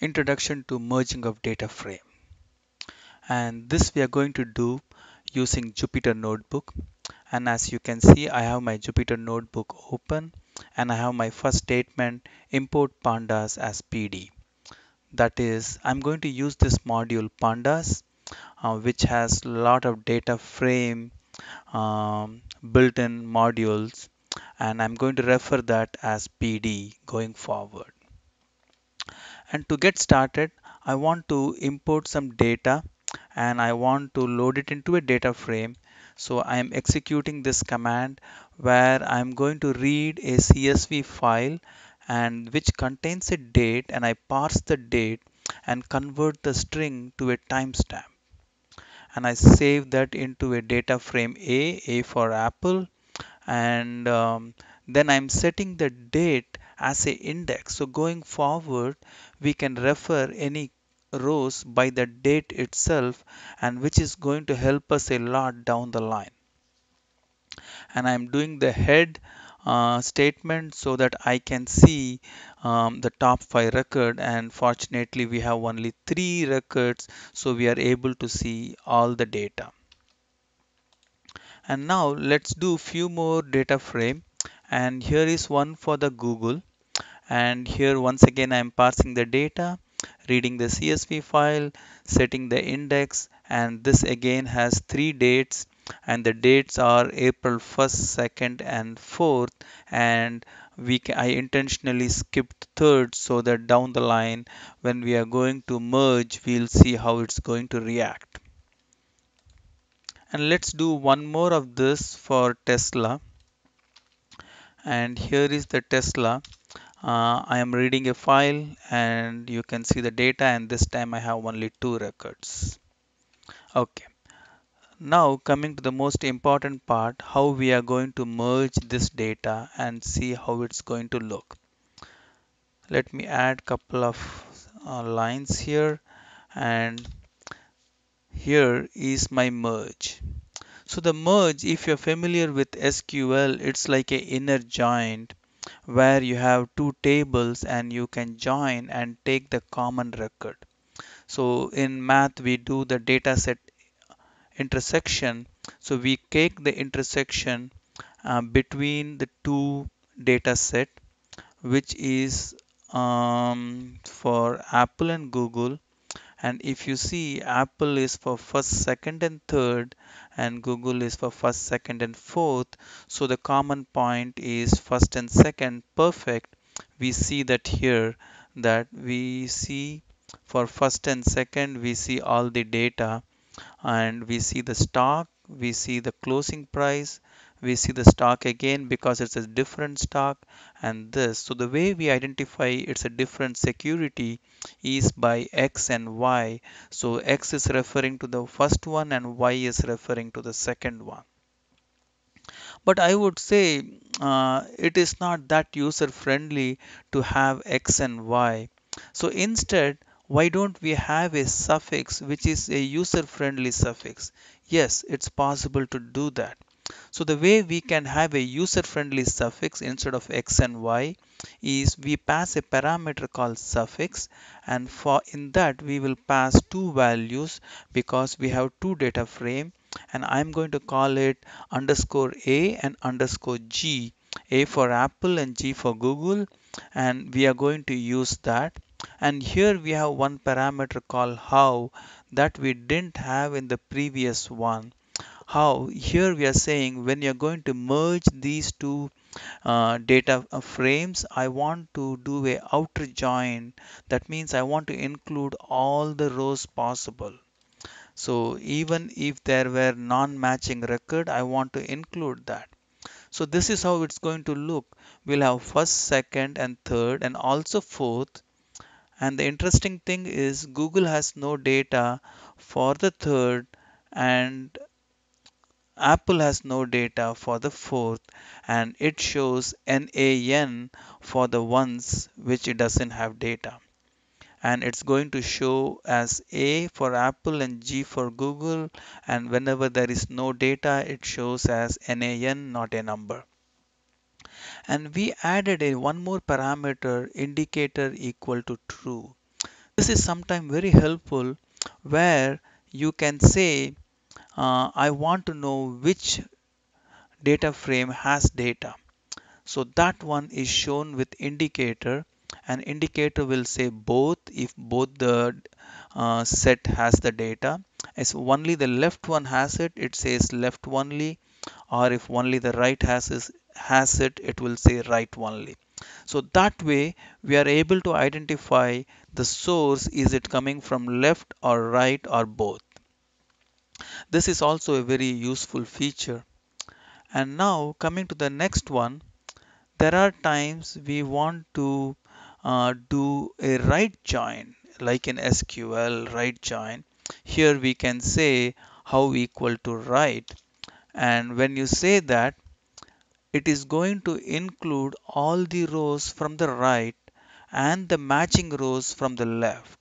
Introduction to merging of data frame, and this we are going to do using Jupyter Notebook. And as you can see, I have my Jupyter Notebook open and I have my first statement, import pandas as PD. That is, I'm going to use this module pandas, which has a lot of data frame built-in modules, and I'm going to refer that as PD going forward. And to get started, I want to import some data and I want to load it into a data frame. So I am executing this command where I'm going to read a CSV file and which contains a date, and I parse the date and convert the string to a timestamp. And I save that into a data frame A for Apple, and then I'm setting the date as a index. So going forward, we can refer any rows by the date itself, and which is going to help us a lot down the line. And I'm doing the head statement so that I can see the top 5 record, and fortunately we have only 3 records, so we are able to see all the data. And now let's do few more data frame, and here is one for the Google. And here once again I'm parsing the data, reading the CSV file, setting the index, and this again has 3 dates, and the dates are April 1st, 2nd and 4th, and I intentionally skipped 3rd so that down the line when we are going to merge, we'll see how it's going to react. And let's do one more of this for Tesla. And here is the Tesla. I am reading a file and you can see the data, and this time I have only 2 records. Okay, now coming to the most important part, how we are going to merge this data and see how it's going to look. Let me add couple of lines here, and here is my merge. So the merge, if you're familiar with SQL, it's like a inner joint where you have two tables and you can join and take the common record. So in math, we do the data set intersection. So we take the intersection between the two data set, which is for Apple and Google. And if you see, Apple is for first, second, and third, and Google is for first, second, and fourth. So the common point is first and second. Perfect. We see that here, that we see for first and second, we see all the data, and we see the stock, we see the closing price, we see the stock again because it's a different stock, and this. So the way we identify it's a different security is by X and Y. So X is referring to the first one and Y is referring to the second one. But I would say it is not that user friendly to have X and Y. So instead, why don't we have a suffix which is a user friendly suffix? Yes, it's possible to do that. So the way we can have a user-friendly suffix instead of x and y is we pass a parameter called suffix, and for in that we will pass two values because we have two data frame, and I'm going to call it underscore a and underscore g, a for Apple and g for Google, and we are going to use that. And here we have one parameter called how that we didn't have in the previous one. How here we are saying when you're going to merge these two data frames, I want to do a outer join. That means I want to include all the rows possible. So even if there were non-matching record, I want to include that. So this is how it's going to look. We'll have first, second, and third, and also fourth. And the interesting thing is Google has no data for the third, and Apple has no data for the fourth, and it shows NaN for the ones which it doesn't have data. And it's going to show as A for Apple and G for Google, and whenever there is no data, it shows as NaN, not a number. And we added one more parameter, indicator equal to true. This is sometimes very helpful where you can say, I want to know which data frame has data. So that one is shown with indicator. An indicator will say both if both the set has the data. If only the left one has it, it says left only, or if only the right has it, it will say right only. So that way we are able to identify the source, is it coming from left or right or both. This is also a very useful feature. And now coming to the next one, there are times we want to do a right join, like in SQL right join. Here we can say how equal to right, and when you say that, it is going to include all the rows from the right and the matching rows from the left.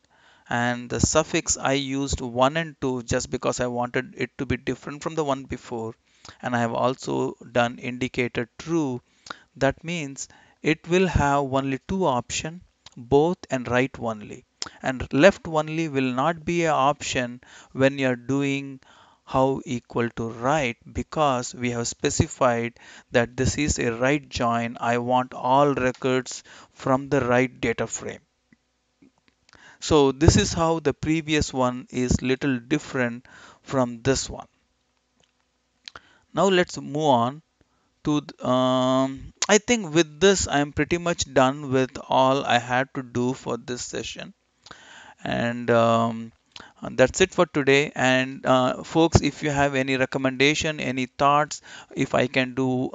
And the suffix I used 1 and 2 just because I wanted it to be different from the one before. And I have also done indicator true. That means it will have only two options, both and right only. And left only will not be an option when you are doing how equal to right, because we have specified that this is a right join. I want all records from the right data frame. So this is how the previous one is little different from this one. Now let's move on to I think with this I'm pretty much done with all I had to do for this session. And that's it for today. And folks, if you have any recommendation, any thoughts, if I can do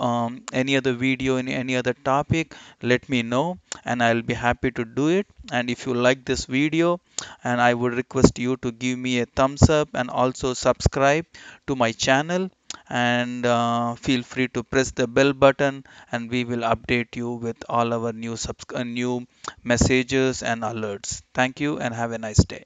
any other video in any other topic, let me know and I'll be happy to do it. And if you like this video, and I would request you to give me a thumbs up and also subscribe to my channel, and feel free to press the bell button, and we will update you with all our new messages and alerts. Thank you and have a nice day.